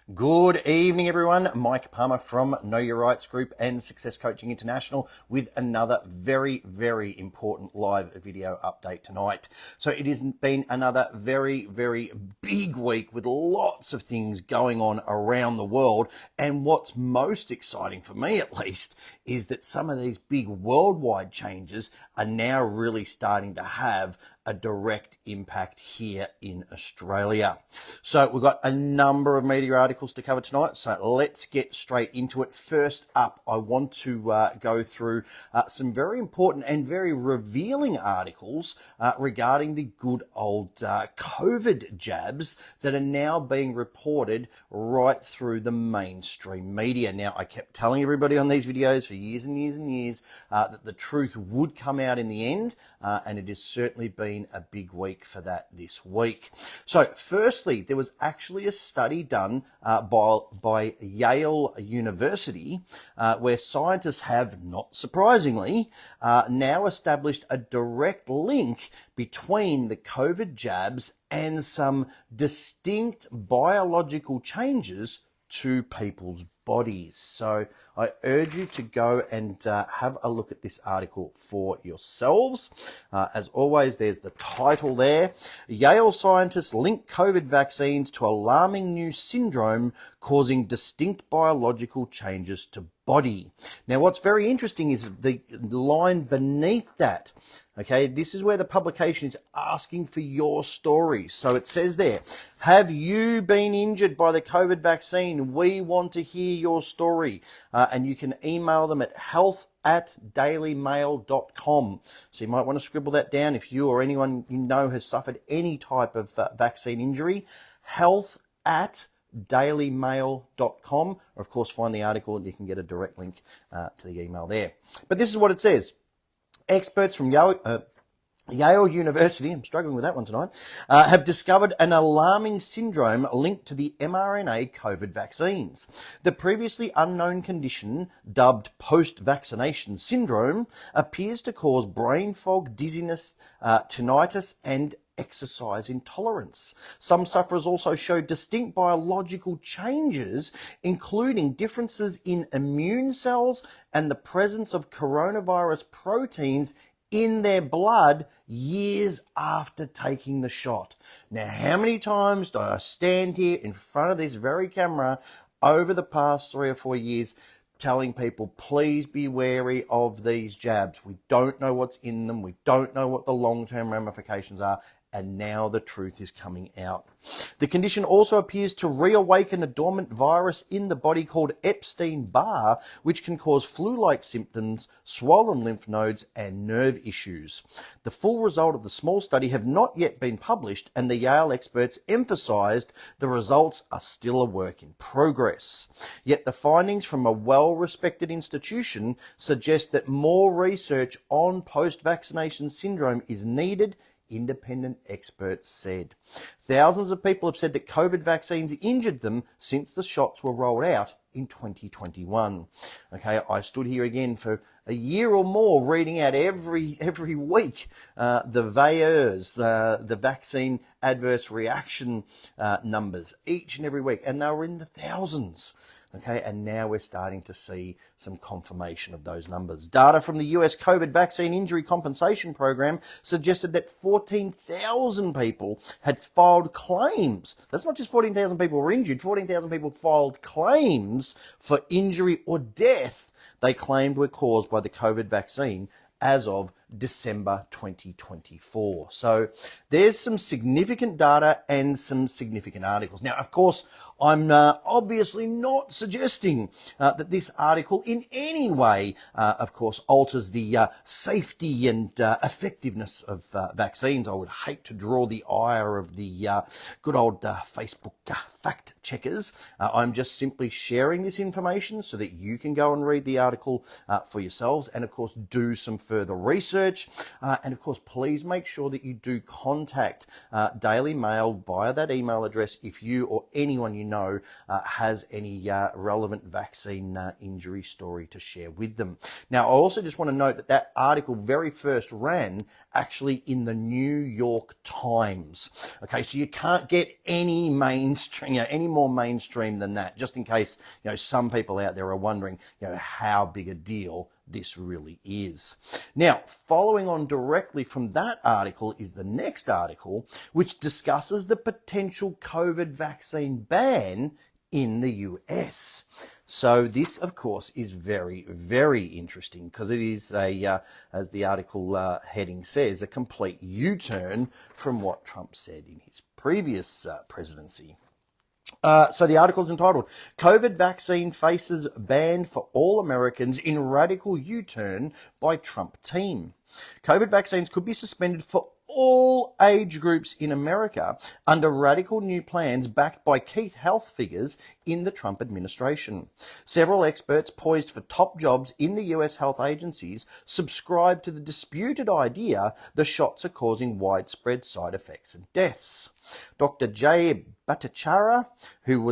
Good evening, everyone. Mike Palmer from Know Your Rights Group and Success Coaching International with another very, very important live video update tonight. So it has been another very, very big week with lots of things going on around the world. And what's most exciting for me, at least, is that some of these big worldwide changes are now really starting to have a direct impact here in Australia. So we've got a number of media articles to cover tonight, so let's get straight into it. First up, I want to go through some very important and very revealing articles regarding the good old COVID jabs that are now being reported right through the mainstream media. Now, I kept telling everybody on these videos for years and years and years that the truth would come out in the end, and it has certainly been a big week for that this week. So firstly, there was actually a study done by Yale University where scientists have, not surprisingly, now established a direct link between the COVID jabs and some distinct biological changes to people's bodies. So I urge you to go and have a look at this article for yourselves. As always, there's the title there. Yale scientists link COVID vaccines to alarming new syndrome causing distinct biological changes to body. Now, what's very interesting is the line beneath that. Okay, this is where the publication is asking for your story. So it says there, have you been injured by the COVID vaccine? We want to hear your story. And you can email them at health@dailymail.com. So you might want to scribble that down if you or anyone you know has suffered any type of vaccine injury. health@dailymail.com. Or of course, find the article and you can get a direct link to the email there. But this is what it says. Experts from Yale University, I'm struggling with that one tonight, have discovered an alarming syndrome linked to the mRNA COVID vaccines. The previously unknown condition, dubbed post-vaccination syndrome, appears to cause brain fog, dizziness, tinnitus, and exercise intolerance. Some sufferers also show distinct biological changes, including differences in immune cells and the presence of coronavirus proteins in their blood years after taking the shot. Now, how many times do I stand here in front of this very camera over the past 3 or 4 years telling people, please be wary of these jabs. We don't know what's in them. We don't know what the long-term ramifications are. And now the truth is coming out. The condition also appears to reawaken a dormant virus in the body called Epstein-Barr, which can cause flu-like symptoms, swollen lymph nodes, and nerve issues. The full result of the small study have not yet been published, and the Yale experts emphasized the results are still a work in progress. Yet the findings from a well-respected institution suggest that more research on post-vaccination syndrome is needed, independent experts said. Thousands of people have said that COVID vaccines injured them since the shots were rolled out in 2021. Okay, I stood here again for a year or more reading out every week the VAERS, the vaccine adverse reaction numbers each and every week, and they were in the thousands. Okay, and now we're starting to see some confirmation of those numbers. Data from the US COVID Vaccine Injury Compensation Program suggested that 14,000 people had filed claims. That's not just 14,000 people were injured, 14,000 people filed claims for injury or death they claimed were caused by the COVID vaccine as of December 2024. So there's some significant data and some significant articles. Now, of course, I'm obviously not suggesting that this article in any way, of course, alters the safety and effectiveness of vaccines. I would hate to draw the ire of the good old Facebook fact checkers. I'm just simply sharing this information so that you can go and read the article for yourselves and, of course, do some further research research. And of course, please make sure that you do contact Daily Mail via that email address if you or anyone you know has any relevant vaccine injury story to share with them. Now, I also just want to note that that article very first ran actually in the New York Times. Okay, so you can't get any mainstream, any more mainstream than that, just in case, some people out there are wondering, how big a deal this really is. Now, following on directly from that article is the next article, which discusses the potential COVID vaccine ban in the US. So this, of course, is very, very interesting because it is as the article heading says, a complete U-turn from what Trump said in his previous presidency. So the article is entitled, COVID Vaccine Faces Ban for All Americans in Radical U-Turn by Trump Team. COVID vaccines could be suspended for all age groups in America under radical new plans backed by key health figures in the Trump administration. Several experts poised for top jobs in the US health agencies subscribe to the disputed idea the shots are causing widespread side effects and deaths. Dr. Jay Bhattacharya, who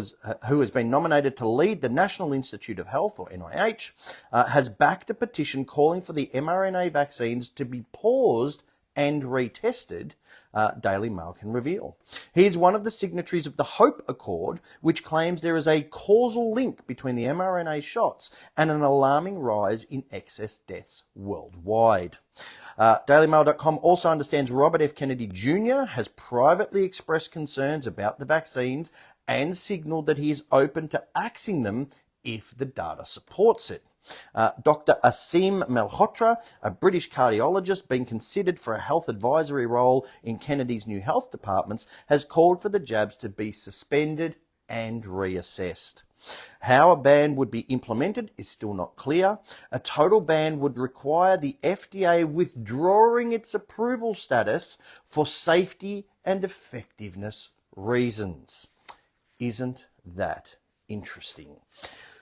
has been nominated to lead the National Institute of Health, or NIH, has backed a petition calling for the mRNA vaccines to be paused and retested, Daily Mail can reveal. He is one of the signatories of the HOPE Accord, which claims there is a causal link between the mRNA shots and an alarming rise in excess deaths worldwide. DailyMail.com also understands Robert F. Kennedy Jr. has privately expressed concerns about the vaccines and signaled that he is open to axing them if the data supports it. Dr. Asim Malhotra, a British cardiologist being considered for a health advisory role in Kennedy's new health departments, has called for the jabs to be suspended and reassessed. How a ban would be implemented is still not clear. A total ban would require the FDA withdrawing its approval status for safety and effectiveness reasons. Isn't that interesting?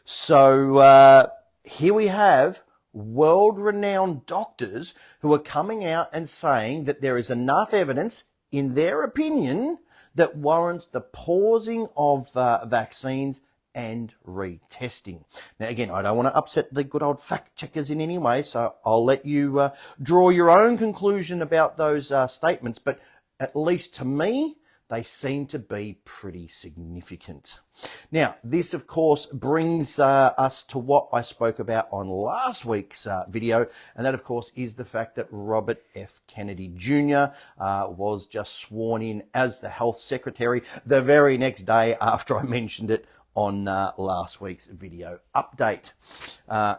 So, here we have world-renowned doctors who are coming out and saying that there is enough evidence, in their opinion, that warrants the pausing of vaccines and retesting. Now, again, I don't want to upset the good old fact checkers in any way, so I'll let you draw your own conclusion about those statements, but at least to me, they seem to be pretty significant. Now, this, of course, brings us to what I spoke about on last week's video, and that, of course, is the fact that Robert F. Kennedy Jr. Was just sworn in as the health secretary the very next day after I mentioned it on last week's video update.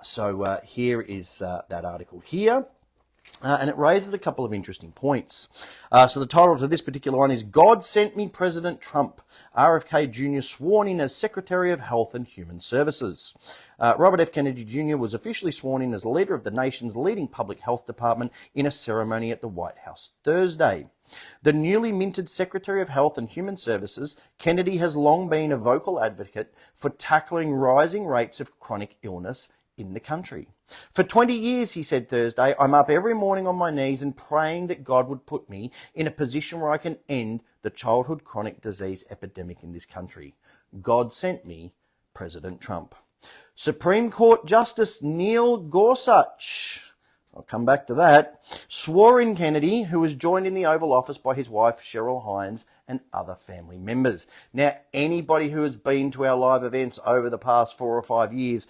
So here is that article here. And it raises a couple of interesting points. So the title to this particular one is God Sent Me President Trump, RFK Jr. sworn in as Secretary of Health and Human Services. Robert F. Kennedy Jr. was officially sworn in as leader of the nation's leading public health department in a ceremony at the White House Thursday. The newly minted Secretary of Health and Human Services, Kennedy has long been a vocal advocate for tackling rising rates of chronic illness in the country. For 20 years, he said Thursday, I'm up every morning on my knees and praying that God would put me in a position where I can end the childhood chronic disease epidemic in this country. God sent me, President Trump. Supreme Court Justice Neil Gorsuch, I'll come back to that, swore in Kennedy, who was joined in the Oval Office by his wife, Cheryl Hines, and other family members. Now, anybody who has been to our live events over the past 4 or 5 years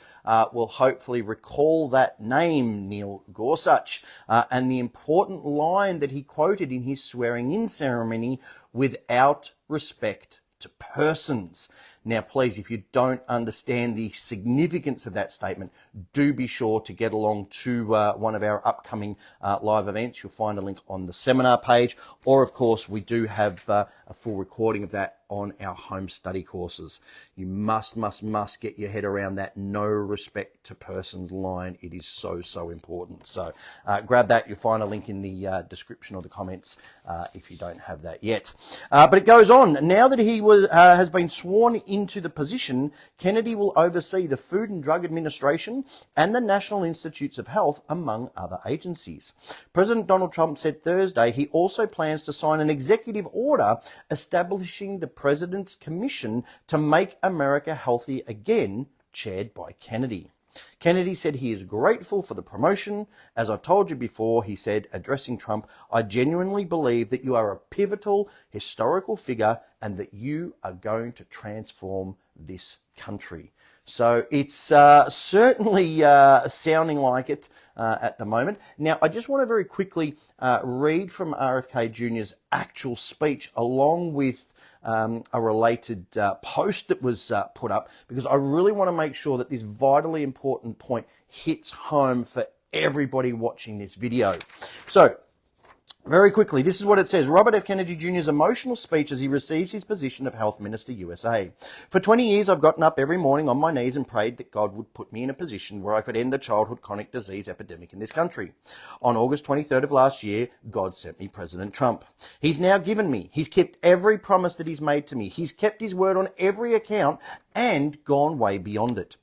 will hopefully recall that name, Neil Gorsuch, and the important line that he quoted in his swearing-in ceremony, without respect to persons. Now, please, if you don't understand the significance of that statement, do be sure to get along to one of our upcoming live events. You'll find a link on the seminar page, or of course, we do have a full recording of that on our home study courses. You must get your head around that no respect to persons line. It is so important. So grab that. You'll find a link in the description or the comments if you don't have that yet. But it goes on. Now that he has been sworn into the position, Kennedy will oversee the Food and Drug Administration and the National Institutes of Health, among other agencies. President Donald Trump said Thursday he also plans to sign an executive order establishing the President's Commission to Make America Healthy Again, chaired by Kennedy. Kennedy said he is grateful for the promotion. As I've told you before, he said, addressing Trump, I genuinely believe that you are a pivotal historical figure and that you are going to transform this country. So it's certainly sounding like it at the moment. Now, I just want to very quickly read from RFK Jr.'s actual speech along with a related post that was put up, because I really want to make sure that this vitally important point hits home for everybody watching this video. So, very quickly, this is what it says. Robert F. Kennedy Jr.'s emotional speech as he receives his position of Health Minister USA. For 20 years, I've gotten up every morning on my knees and prayed that God would put me in a position where I could end the childhood chronic disease epidemic in this country. On August 23rd of last year, God sent me President Trump. He's now given me. He's kept every promise that he's made to me. He's kept his word on every account and gone way beyond it.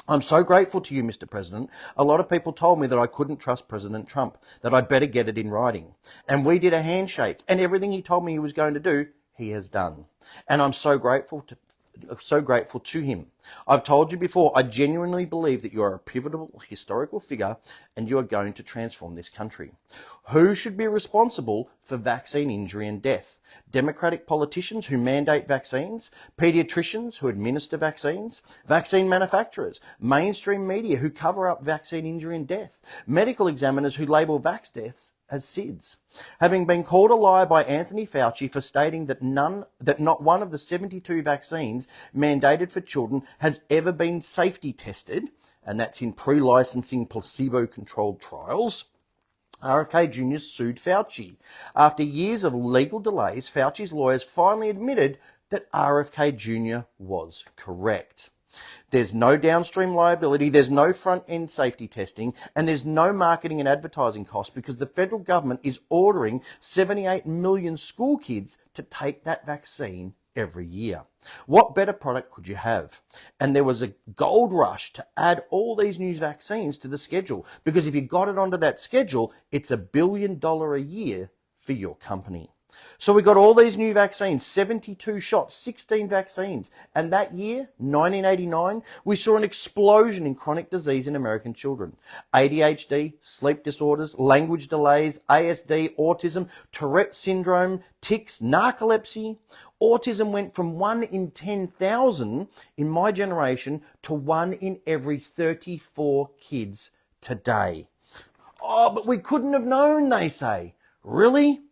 I'm so grateful to you, Mr. President. A lot of people told me that I couldn't trust President Trump, that I'd better get it in writing. And we did a handshake, and everything he told me he was going to do, he has done. And I'm so grateful to him. I've told you before, I genuinely believe that you are a pivotal historical figure and you are going to transform this country. Who should be responsible for vaccine injury and death? Democratic politicians who mandate vaccines, pediatricians who administer vaccines, vaccine manufacturers, mainstream media who cover up vaccine injury and death, medical examiners who label vax deaths as SIDS. Having been called a liar by Anthony Fauci for stating that not one of the 72 vaccines mandated for children has ever been safety tested, and that's in pre-licensing placebo-controlled trials, RFK Jr. sued Fauci. After years of legal delays, Fauci's lawyers finally admitted that RFK Jr. was correct. There's no downstream liability, there's no front-end safety testing, and there's no marketing and advertising costs because the federal government is ordering 78 million school kids to take that vaccine every year. What better product could you have? And there was a gold rush to add all these new vaccines to the schedule, because if you got it onto that schedule, it's $1 billion a year for your company. So we got all these new vaccines, 72 shots, 16 vaccines. And that year, 1989, we saw an explosion in chronic disease in American children. ADHD, sleep disorders, language delays, ASD, autism, Tourette syndrome, tics, narcolepsy. Autism went from 1 in 10,000 in my generation to 1 in every 34 kids today. Oh, but we couldn't have known, they say. Really?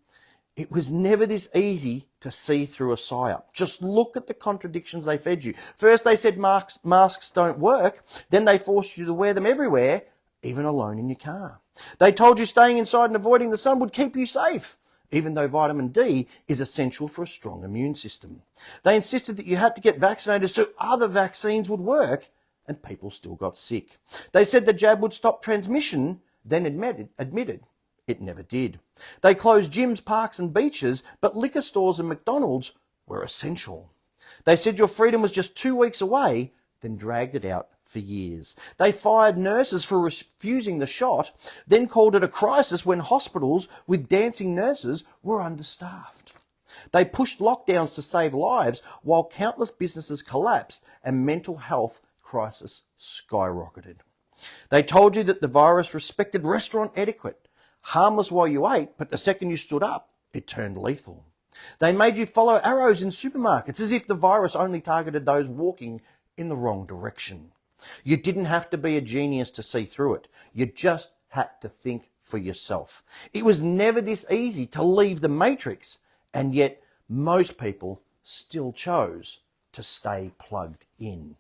It was never this easy to see through a psyop. Just look at the contradictions they fed you. First they said masks don't work, then they forced you to wear them everywhere, even alone in your car. They told you staying inside and avoiding the sun would keep you safe, even though vitamin D is essential for a strong immune system. They insisted that you had to get vaccinated so other vaccines would work, and people still got sick. They said the jab would stop transmission, then admitted it never did. They closed gyms, parks and beaches, but liquor stores and McDonald's were essential. They said your freedom was just 2 weeks away, then dragged it out for years. They fired nurses for refusing the shot, then called it a crisis when hospitals with dancing nurses were understaffed. They pushed lockdowns to save lives while countless businesses collapsed and mental health crisis skyrocketed. They told you that the virus respected restaurant etiquette, harmless while you ate, but the second you stood up, it turned lethal. They made you follow arrows in supermarkets as if the virus only targeted those walking in the wrong direction. You didn't have to be a genius to see through it. You just had to think for yourself. It was never this easy to leave the matrix, and yet most people still chose to stay plugged in.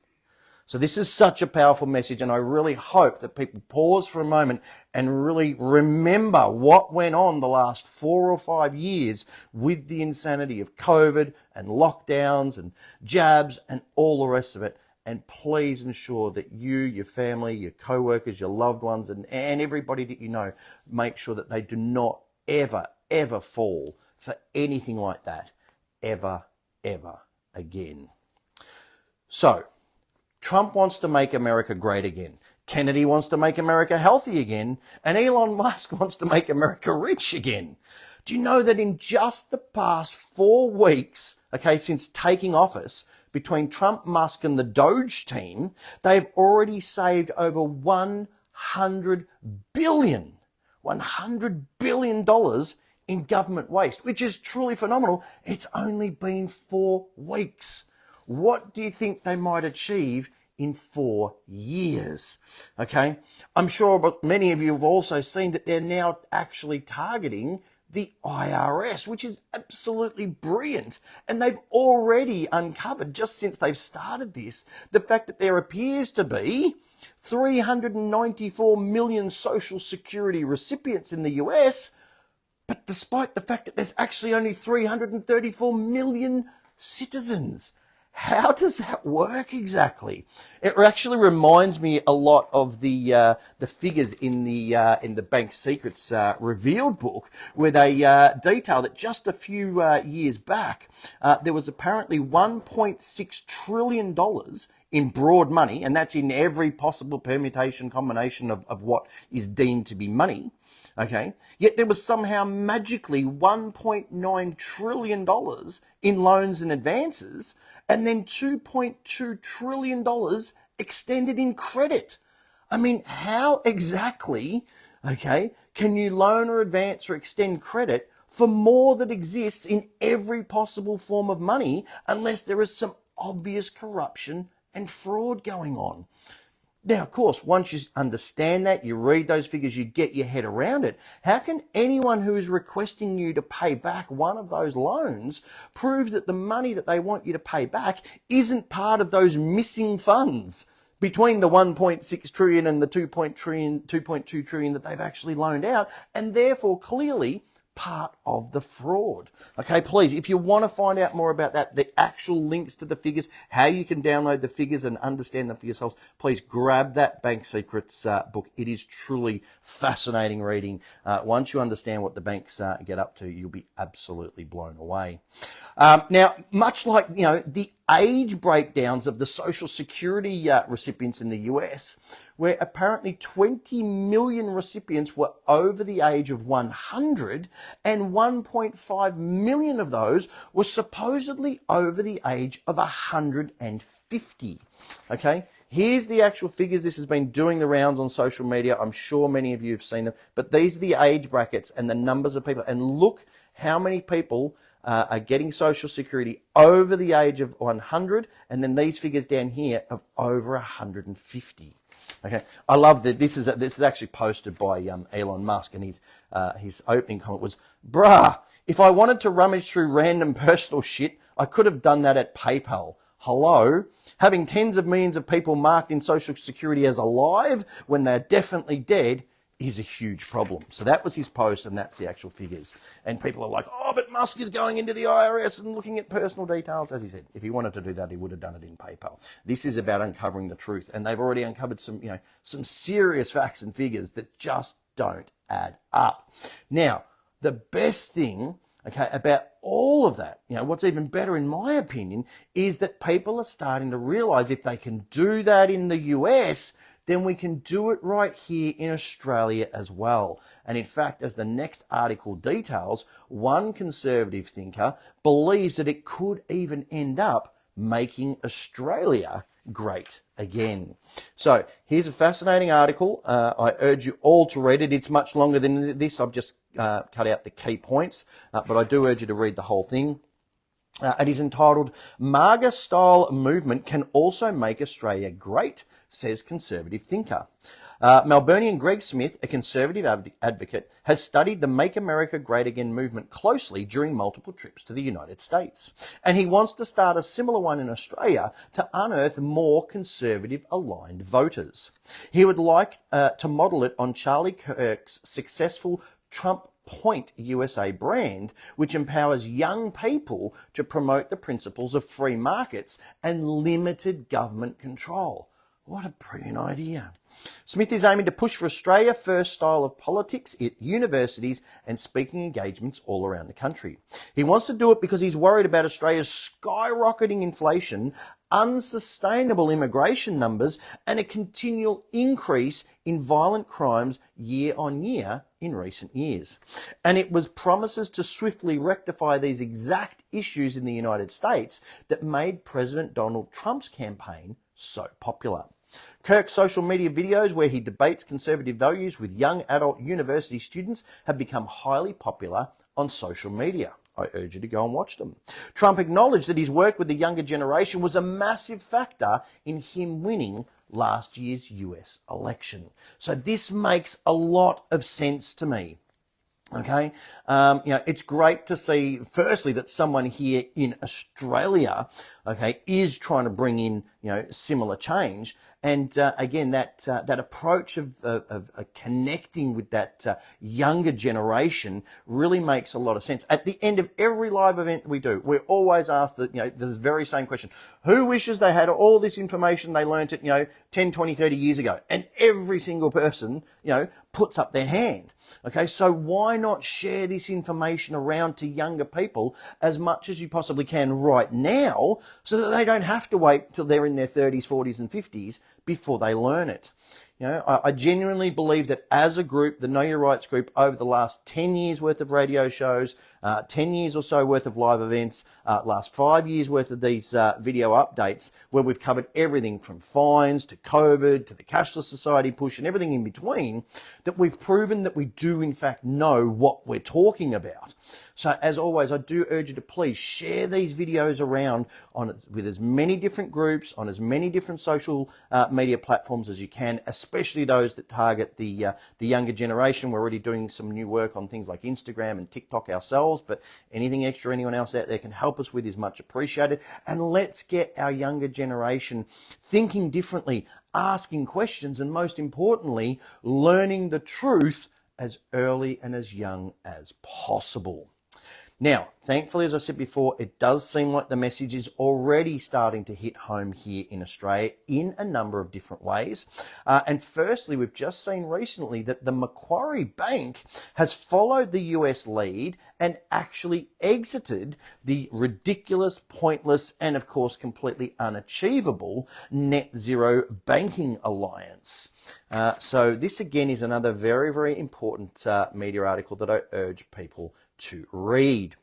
So this is such a powerful message, and I really hope that people pause for a moment and really remember what went on the last 4 or 5 years with the insanity of COVID and lockdowns and jabs and all the rest of it. And please ensure that you, your family, your co-workers, your loved ones, and everybody that you know, make sure that they do not ever, ever fall for anything like that, ever, ever again. So, Trump wants to make America great again. Kennedy wants to make America healthy again. And Elon Musk wants to make America rich again. Do you know that in just the past 4 weeks, okay, since taking office, between Trump, Musk and the DOGE team, they've already saved over $100 billion in government waste, which is truly phenomenal. It's only been 4 weeks. What do you think they might achieve in 4 years? Okay, I'm sure many of you have also seen that they're now actually targeting the IRS, which is absolutely brilliant. And they've already uncovered, just since they've started this, the fact that there appears to be 394 million Social Security recipients in the US, but despite the fact that there's actually only 334 million citizens. How does that work exactly? It actually reminds me a lot of the figures in the Bank Secrets Revealed book, where they detail that just a few years back, there was apparently $1.6 trillion in broad money, and that's in every possible permutation combination of what is deemed to be money. Okay, yet there was somehow magically $1.9 trillion in loans and advances, and then $2.2 trillion extended in credit. I mean, how exactly, okay, can you loan or advance or extend credit for more that exists in every possible form of money unless there is some obvious corruption and fraud going on? Now, of course, once you understand that, you read those figures, you get your head around it. How can anyone who is requesting you to pay back one of those loans prove that the money that they want you to pay back isn't part of those missing funds between the 1.6 trillion and the 2.2 trillion that they've actually loaned out, and therefore clearly part of the fraud? Okay, please, if you want to find out more about that, the actual links to the figures, how you can download the figures and understand them for yourselves, please grab that Bank Secrets book. It is truly fascinating reading. Once you understand what the banks get up to, you'll be absolutely blown away. Now, much like, you know, the age breakdowns of the Social Security recipients in the US, where apparently 20 million recipients were over the age of 100, and 1.5 million of those were supposedly over the age of 150. Okay, here's the actual figures. This has been doing the rounds on social media. I'm sure many of you have seen them, but these are the age brackets and the numbers of people. And look how many people are getting Social Security over the age of 100, and then these figures down here of over 150. Okay, I love that this is actually posted by Elon Musk, and his opening comment was, "Bruh, if I wanted to rummage through random personal shit, I could have done that at PayPal. Hello? Having tens of millions of people marked in Social Security as alive when they're definitely dead is a huge problem." So that was his post, and that's the actual figures. And people are like, "Oh, but Musk is going into the IRS and looking at personal details." As he said, if he wanted to do that, he would have done it in PayPal. This is about uncovering the truth, and they've already uncovered some serious facts and figures that just don't add up. Now, the best thing, okay, about all of that, what's even better in my opinion, is that people are starting to realize if they can do that in the US, then we can do it right here in Australia as well. And in fact, as the next article details, one conservative thinker believes that it could even end up making Australia great again. So here's a fascinating article. I urge you all to read it. It's much longer than this. I've just cut out the key points, but I do urge you to read the whole thing. It is entitled, "MAGA-Style Movement Can Also Make Australia Great," says conservative thinker. Melburnian Greg Smith, a conservative advocate, has studied the Make America Great Again movement closely during multiple trips to the United States. And he wants to start a similar one in Australia to unearth more conservative-aligned voters. He would like to model it on Charlie Kirk's successful Trump Point USA brand, which empowers young people to promote the principles of free markets and limited government control. What a brilliant idea. Smith is aiming to push for Australia First style of politics at universities and speaking engagements all around the country. He wants to do it because he's worried about Australia's skyrocketing inflation, unsustainable immigration numbers and a continual increase in violent crimes year on year in recent years. And it was promises to swiftly rectify these exact issues in the United States that made President Donald Trump's campaign so popular. Kirk's social media videos where he debates conservative values with young adult university students have become highly popular on social media. I urge you to go and watch them. Trump acknowledged that his work with the younger generation was a massive factor in him winning last year's US election. So this makes a lot of sense to me. Okay, it's great to see, firstly, that someone here in Australia, okay, is trying to bring in, similar change. And again, that approach of connecting with that younger generation really makes a lot of sense. At the end of every live event we do, we're always asked this very same question: who wishes they had all this information they learnt it, 10, 20, 30 years ago? And every single person, puts up their hand. Okay, so why not share this information around to younger people as much as you possibly can right now, so that they don't have to wait till they're in their 30s, 40s and 50s before they learn it. I genuinely believe that as a group, the Know Your Rights group, over the last 10 years worth of radio shows, 10 years or so worth of live events, last 5 years worth of these video updates, where we've covered everything from fines to COVID to the cashless society push and everything in between, that we've proven that we do in fact know what we're talking about. So as always, I do urge you to please share these videos around with as many different groups, on as many different social media platforms as you can, especially those that target the younger generation. We're already doing some new work on things like Instagram and TikTok ourselves, but anything extra anyone else out there can help us with is much appreciated. And let's get our younger generation thinking differently, asking questions, and most importantly, learning the truth as early and as young as possible. Now, thankfully, as I said before, it does seem like the message is already starting to hit home here in Australia in a number of different ways. And firstly, we've just seen recently that the Macquarie Bank has followed the US lead and actually exited the ridiculous, pointless, and of course completely unachievable net zero banking alliance. So this again is another very, very important media article that I urge people to read.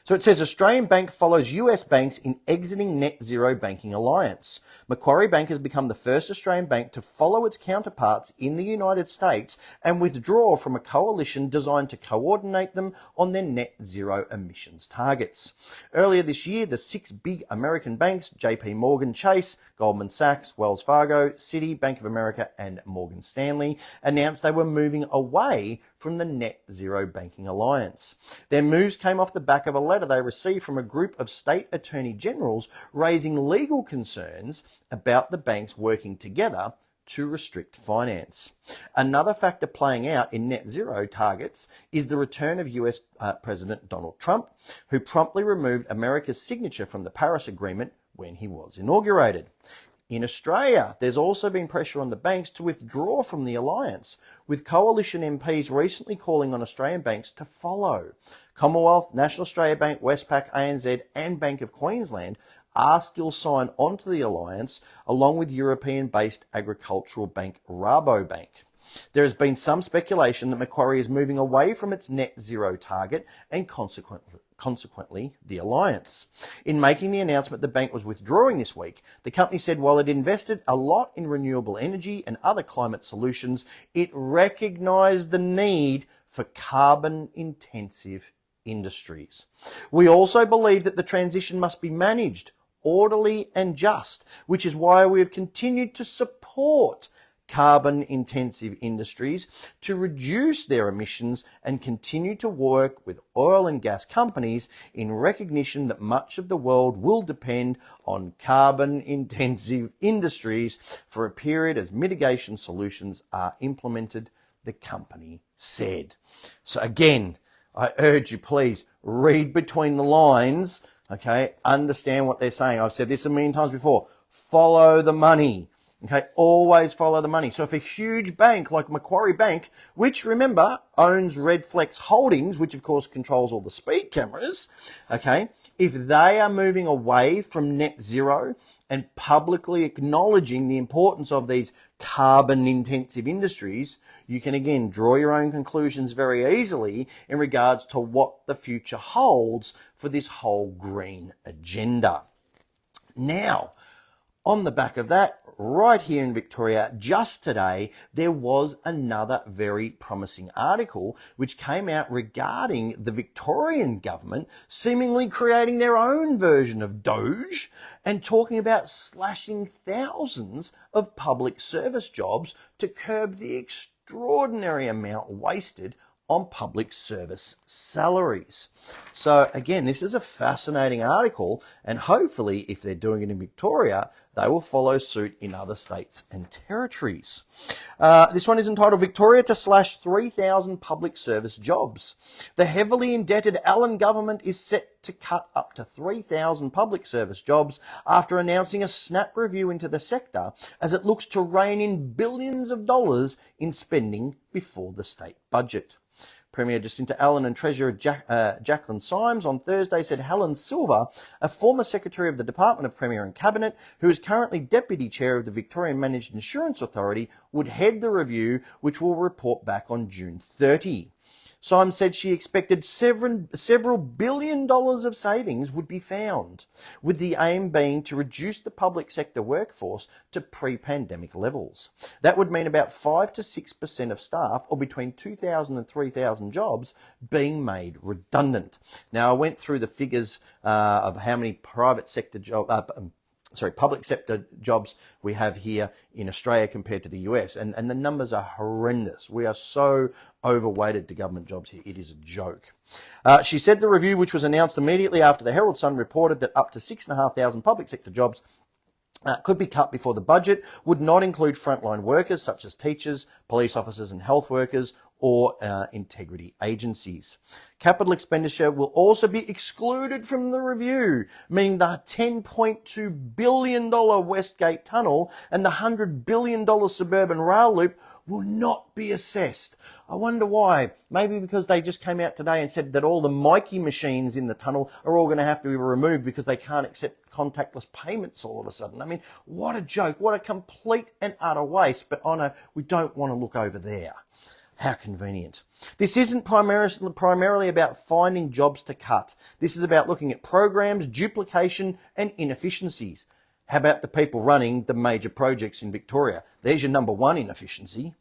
So it says Australian bank follows US banks in exiting net zero banking alliance. Macquarie Bank has become the first Australian bank to follow its counterparts in the United States and withdraw from a coalition designed to coordinate them on their net zero emissions targets. Earlier this year, the 6 big American banks, JP Morgan Chase, Goldman Sachs, Wells Fargo, Citi, Bank of America and Morgan Stanley, announced they were moving away from the Net Zero Banking Alliance. Their moves came off the back of a letter they received from a group of state attorney generals raising legal concerns about the banks working together to restrict finance. Another factor playing out in net zero targets is the return of US President Donald Trump, who promptly removed America's signature from the Paris Agreement when he was inaugurated. In Australia, there's also been pressure on the banks to withdraw from the alliance, with coalition MPs recently calling on Australian banks to follow. Commonwealth, National Australia Bank, Westpac, ANZ and Bank of Queensland are still signed onto the alliance, along with European-based agricultural bank Rabobank. There has been some speculation that Macquarie is moving away from its net zero target and consequently the alliance. In making the announcement the bank was withdrawing this week, the company said while it invested a lot in renewable energy and other climate solutions, it recognised the need for carbon-intensive industries. We also believe that the transition must be managed, orderly and just, which is why we have continued to support carbon-intensive industries to reduce their emissions and continue to work with oil and gas companies in recognition that much of the world will depend on carbon-intensive industries for a period as mitigation solutions are implemented, the company said. So again, I urge you, please read between the lines, okay? Understand what they're saying. I've said this a million times before. Follow the money. Okay, always follow the money. So if a huge bank like Macquarie Bank, which remember owns Redflex Holdings, which of course controls all the speed cameras, okay, if they are moving away from net zero and publicly acknowledging the importance of these carbon intensive industries, you can again draw your own conclusions very easily in regards to what the future holds for this whole green agenda. Now, on the back of that, right here in Victoria, just today, there was another very promising article which came out regarding the Victorian government seemingly creating their own version of DOGE and talking about slashing thousands of public service jobs to curb the extraordinary amount wasted on public service salaries. So again, this is a fascinating article, and hopefully if they're doing it in Victoria, they will follow suit in other states and territories. This one is entitled Victoria to Slash 3,000 Public Service Jobs. The heavily indebted Allen government is set to cut up to 3,000 public service jobs after announcing a snap review into the sector as it looks to rein in billions of dollars in spending before the state budget. Premier Jacinta Allen and Treasurer Jacqueline Symes on Thursday said Helen Silver, a former Secretary of the Department of Premier and Cabinet, who is currently Deputy Chair of the Victorian Managed Insurance Authority, would head the review, which will report back on June 30. Symes said she expected several billion dollars of savings would be found, with the aim being to reduce the public sector workforce to pre-pandemic levels. That would mean about 5 to 6% of staff, or between 2,000 and 3,000 jobs, being made redundant. Now, I went through the figures of how many public sector jobs we have here in Australia compared to the US, and the numbers are horrendous. We are so overweighted to government jobs here. It is a joke. She said the review, which was announced immediately after the Herald Sun reported that up to 6,500 public sector jobs could be cut before the budget, would not include frontline workers such as teachers, police officers and health workers, or integrity agencies. Capital expenditure will also be excluded from the review, meaning the $10.2 billion Westgate Tunnel and the $100 billion suburban rail loop will not be assessed. I wonder why. Maybe because they just came out today and said that all the Mikey machines in the tunnel are all going to have to be removed because they can't accept contactless payments all of a sudden. I mean, what a joke. What a complete and utter waste. But oh no, we don't want to look over there. How convenient. This isn't primarily about finding jobs to cut. This is about looking at programs, duplication and inefficiencies. How about the people running the major projects in Victoria? There's your number one inefficiency.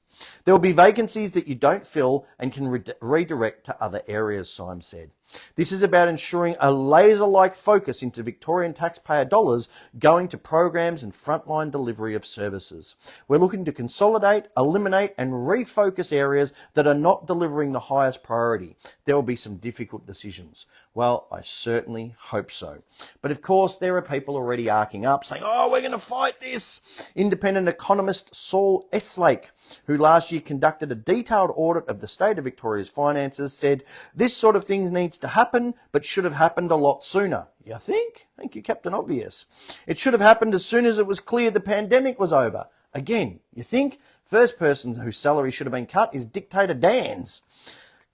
There will be vacancies that you don't fill and can redirect to other areas, Symes said. This is about ensuring a laser-like focus into Victorian taxpayer dollars going to programs and frontline delivery of services. We're looking to consolidate, eliminate and refocus areas that are not delivering the highest priority. There will be some difficult decisions. Well, I certainly hope so. But of course, there are people already arcing up saying, oh, we're going to fight this. Independent economist Saul Eslake, who last year conducted a detailed audit of the state of Victoria's finances, said this sort of thing needs to happen, but should have happened a lot sooner. You think? Thank you, Captain Obvious. It should have happened as soon as it was clear the pandemic was over. Again, you think? First person whose salary should have been cut is Dictator Dan's.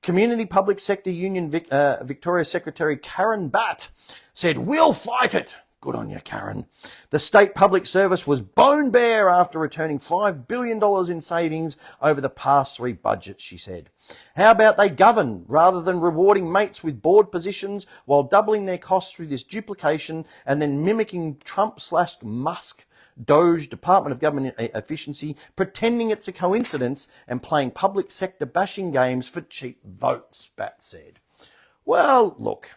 Community Public Sector Union Victoria Secretary Karen Batt said, we'll fight it. Good on you, Karen. The state public service was bone bare after returning $5 billion in savings over the past 3 budgets, she said. How about they govern rather than rewarding mates with board positions while doubling their costs through this duplication and then mimicking Trump/Musk DOGE, Department of Government Efficiency, pretending it's a coincidence and playing public sector bashing games for cheap votes, Batt said. Well, look,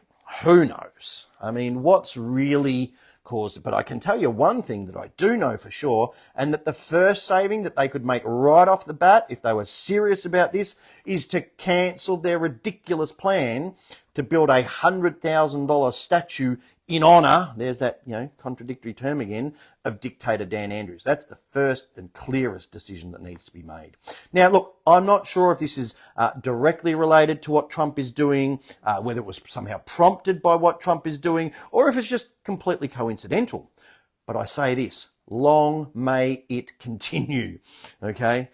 who knows? I mean, what's really caused it? But I can tell you one thing that I do know for sure, and that the first saving that they could make right off the bat, if they were serious about this, is to cancel their ridiculous plan to build a $100,000 statue in honour, there's that, contradictory term again, of Dictator Dan Andrews. That's the first and clearest decision that needs to be made. Now, look, I'm not sure if this is directly related to what Trump is doing, whether it was somehow prompted by what Trump is doing, or if it's just completely coincidental. But I say this, long may it continue, okay?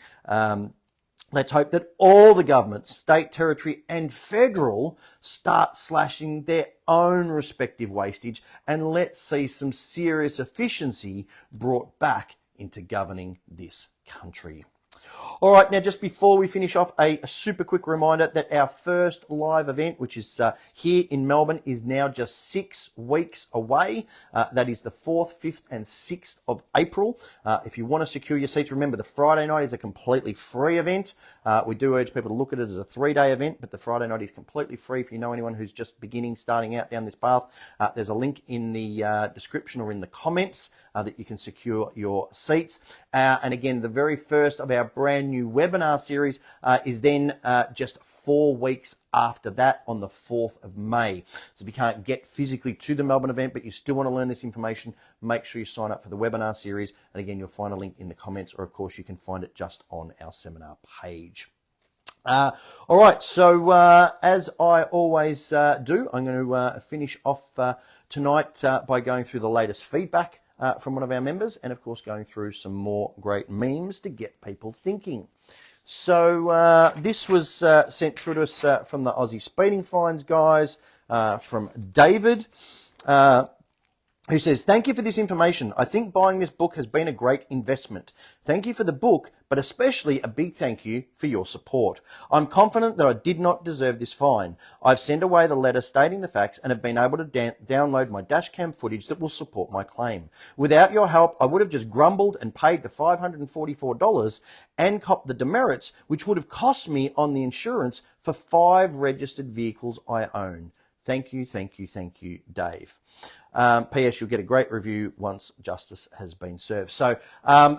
Let's hope that all the governments, state, territory and federal, start slashing their own respective wastage, and let's see some serious efficiency brought back into governing this country. All right, now just before we finish off, a super quick reminder that our first live event, which is here in Melbourne, is now just 6 weeks away. That is the 4th, 5th and 6th of April. If you want to secure your seats, remember the Friday night is a completely free event. We do urge people to look at it as a 3-day event, but the Friday night is completely free. If you know anyone who's just starting out down this path, there's a link in the description or in the comments that you can secure your seats. And again, the very first of our brand new webinar series is then just 4 weeks after that on the 4th of May. So if you can't get physically to the Melbourne event, but you still want to learn this information, make sure you sign up for the webinar series. And again, you'll find a link in the comments, or of course you can find it just on our seminar page. All right, so as I always do, I'm going to finish off tonight by going through the latest feedback from one of our members, and of course going through some more great memes to get people thinking. So this was sent through to us from the Aussie Speeding Fines guys, from David, who says, "Thank you for this information. I think buying this book has been a great investment. Thank you for the book, but especially a big thank you for your support. I'm confident that I did not deserve this fine. I've sent away the letter stating the facts and have been able to download my dashcam footage that will support my claim. Without your help, I would have just grumbled and paid the $544 and copped the demerits, which would have cost me on the insurance for 5 registered vehicles I own. Thank you, thank you, thank you, Dave." P.S. You'll get a great review once justice has been served. So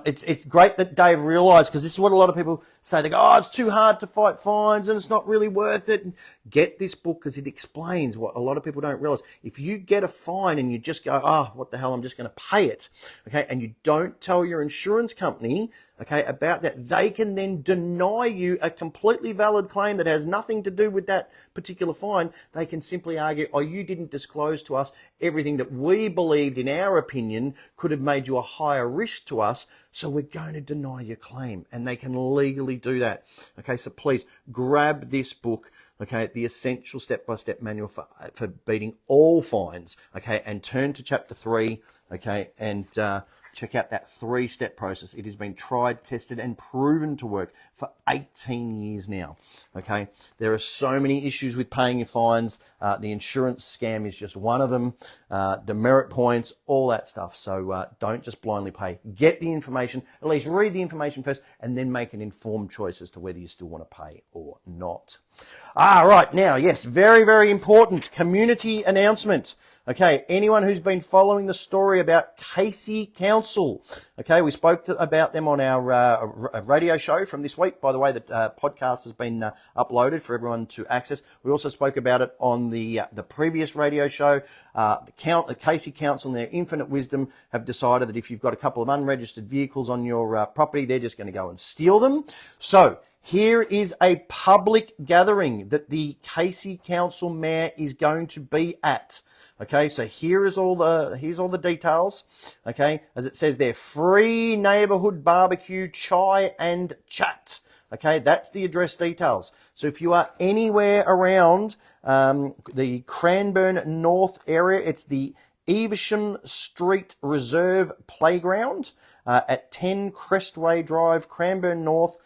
it's great that Dave realised, because this is what a lot of people say. They go, "Oh, it's too hard to fight fines and it's not really worth it." Get this book, because it explains what a lot of people don't realise. If you get a fine and you just go, "Oh, what the hell, I'm just going to pay it," okay, and you don't tell your insurance company, okay, about that, they can then deny you a completely valid claim that has nothing to do with that particular fine. They can simply argue, "Oh, you didn't disclose to us everything that we believed, in our opinion, could have made you a higher risk to us, so we're going to deny your claim." And they can legally do that. Okay, so please grab this book, okay, the essential step-by-step manual for beating all fines, okay, and turn to chapter 3, okay, and check out that 3-step process. It has been tried, tested, and proven to work for 18 years now. Okay, there are so many issues with paying your fines. The insurance scam is just one of them. Demerit points, all that stuff. So don't just blindly pay. Get the information. At least read the information first, and then make an informed choice as to whether you still want to pay or not. Right, now, yes, very, very important community announcement. Okay, anyone who's been following the story about Casey Council, okay, we spoke about them on our radio show from this week. By the way, the podcast has been uploaded for everyone to access. We also spoke about it on the previous radio show. The Casey Council, in their infinite wisdom, have decided that if you've got a couple of unregistered vehicles on your property, they're just going to go and steal them. So here is a public gathering that the Casey Council Mayor is going to be at. Okay, so here's all the details. Okay, as it says there, free neighbourhood barbecue, chai and chat. Okay, that's the address details. So if you are anywhere around the Cranbourne North area, it's the Evesham Street Reserve Playground at 10 Crestway Drive, Cranbourne North,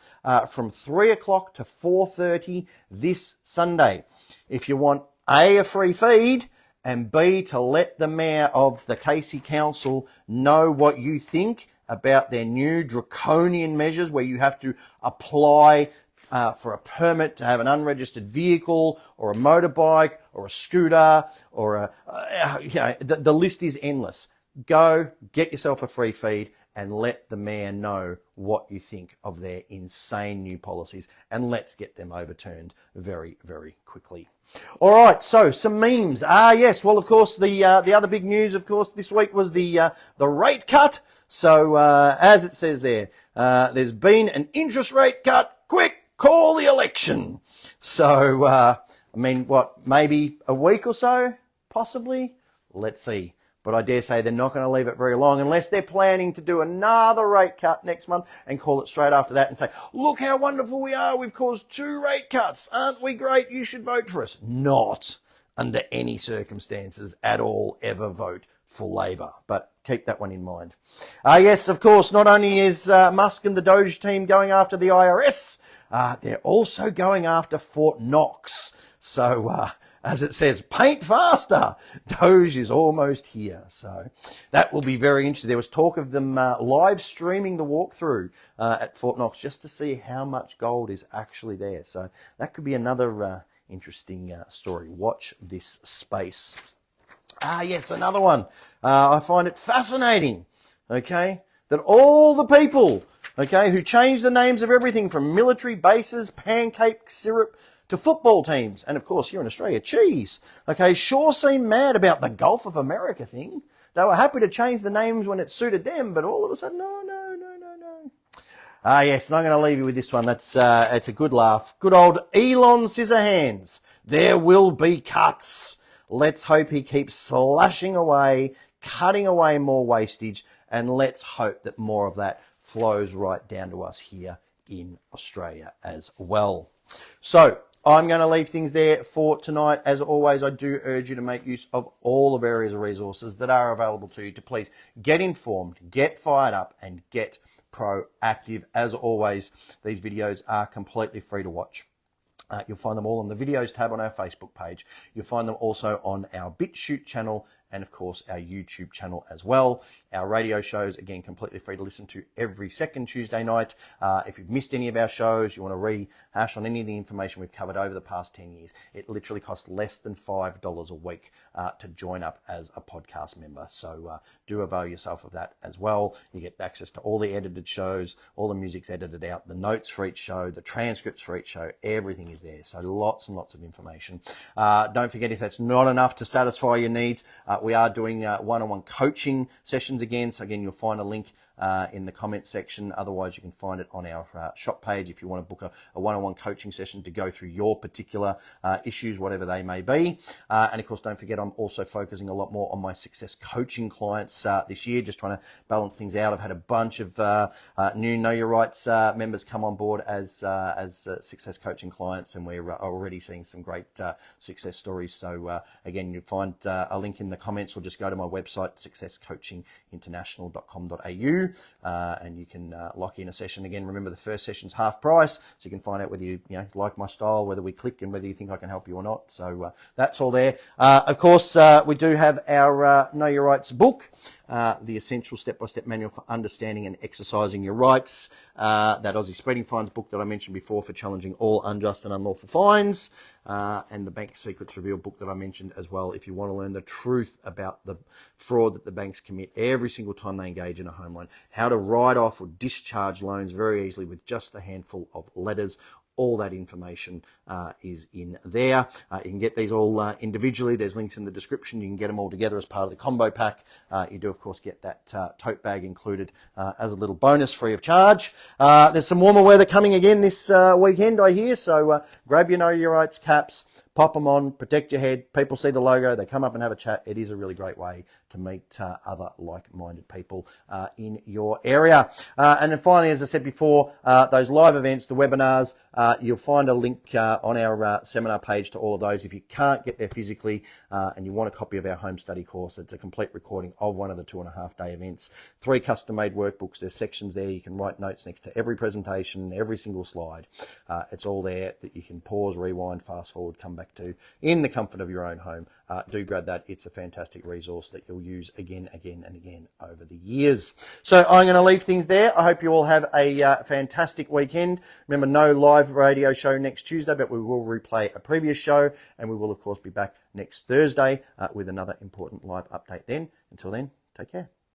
from 3 o'clock to 4:30 this Sunday. If you want a free feed, and B, to let the mayor of the Casey Council know what you think about their new draconian measures where you have to apply for a permit to have an unregistered vehicle or a motorbike or a scooter or the list is endless. Go get yourself a free feed and let the mayor know what you think of their insane new policies, and let's get them overturned very, very quickly. All right, so some memes. Yes, well, of course, the other big news, of course, this week was the rate cut. So as it says there, there's been an interest rate cut. Quick, call the election. So, maybe a week or so, possibly. Let's see. But I dare say they're not going to leave it very long unless they're planning to do another rate cut next month and call it straight after that and say, look how wonderful we are. We've caused 2 rate cuts. Aren't we great? You should vote for us. Not under any circumstances at all ever vote for Labor. But keep that one in mind. Yes, of course, not only is Musk and the DOGE team going after the IRS, they're also going after Fort Knox. So, as it says, paint faster. DOGE is almost here. So that will be very interesting. There was talk of them live streaming the walkthrough at Fort Knox just to see how much gold is actually there. So that could be another interesting story. Watch this space. Yes, another one. I find it fascinating, okay, that all the people, okay, who changed the names of everything from military bases, pancake syrup, to football teams, and of course here in Australia, cheese, okay, sure seem mad about the Gulf of America thing. They were happy to change the names when it suited them, but all of a sudden, no. Yes, and I'm going to leave you with this one. That's it's a good laugh. Good old Elon Scissorhands. There will be cuts. Let's hope he keeps slashing away, cutting away more wastage, and let's hope that more of that flows right down to us here in Australia as well. So I'm going to leave things there for tonight. As always, I do urge you to make use of all the various resources that are available to you to please get informed, get fired up, and get proactive. As always, these videos are completely free to watch. You'll find them all on the videos tab on our Facebook page. You'll find them also on our BitChute channel and, of course, our YouTube channel as well. Our radio shows, again, completely free to listen to every second Tuesday night. If you've missed any of our shows, you want to rehash on any of the information we've covered over the past 10 years, it literally costs less than $5 a week to join up as a podcast member. So do avail yourself of that as well. You get access to all the edited shows, all the music's edited out, the notes for each show, the transcripts for each show, everything is there. So lots and lots of information. Don't forget, if that's not enough to satisfy your needs, we are doing one-on-one coaching sessions again. So again, you'll find a link in the comments section. Otherwise, you can find it on our shop page if you want to book a one-on-one coaching session to go through your particular issues, whatever they may be. And of course, don't forget, I'm also focusing a lot more on my success coaching clients this year, just trying to balance things out. I've had a bunch of new Know Your Rights members come on board as success coaching clients, and we're already seeing some great success stories. So again, you'll find a link in the comments, or just go to my website, successcoachinginternational.com.au. And you can lock in a session. Again, remember, the first session's half price, so you can find out whether you like my style, whether we click, and whether you think I can help you or not. So that's all there. Of course, we do have our Know Your Rights book, the essential step-by-step manual for understanding and exercising your rights, that Aussie Speeding Fines book that I mentioned before for challenging all unjust and unlawful fines, and the Bank Secrets Reveal book that I mentioned as well, if you want to learn the truth about the fraud that the banks commit every single time they engage in a home loan, how to write off or discharge loans very easily with just a handful of letters. All that information is in there. You can get these all individually. There's links in the description. You can get them all together as part of the combo pack. You do, of course, get that tote bag included as a little bonus free of charge. There's some warmer weather coming again this weekend, I hear. So grab your Know Your Rights caps, pop them on, protect your head. People see the logo, they come up and have a chat. It is a really great way to meet other like-minded people in your area. And then finally, as I said before, those live events, the webinars, you'll find a link on our seminar page to all of those. If you can't get there physically and you want a copy of our home study course, it's a complete recording of one of the 2.5-day events. 3 custom-made workbooks. There's sections there. You can write notes next to every presentation, every single slide. It's all there that you can pause, rewind, fast forward, come back to in the comfort of your own home. Do grab that. It's a fantastic resource that you'll use again and again over the years. So I'm going to leave things there. I hope you all have a fantastic weekend. Remember, no live radio show next Tuesday, but we will replay a previous show, and we will, of course, be back next Thursday with another important live update then. Until then, take care.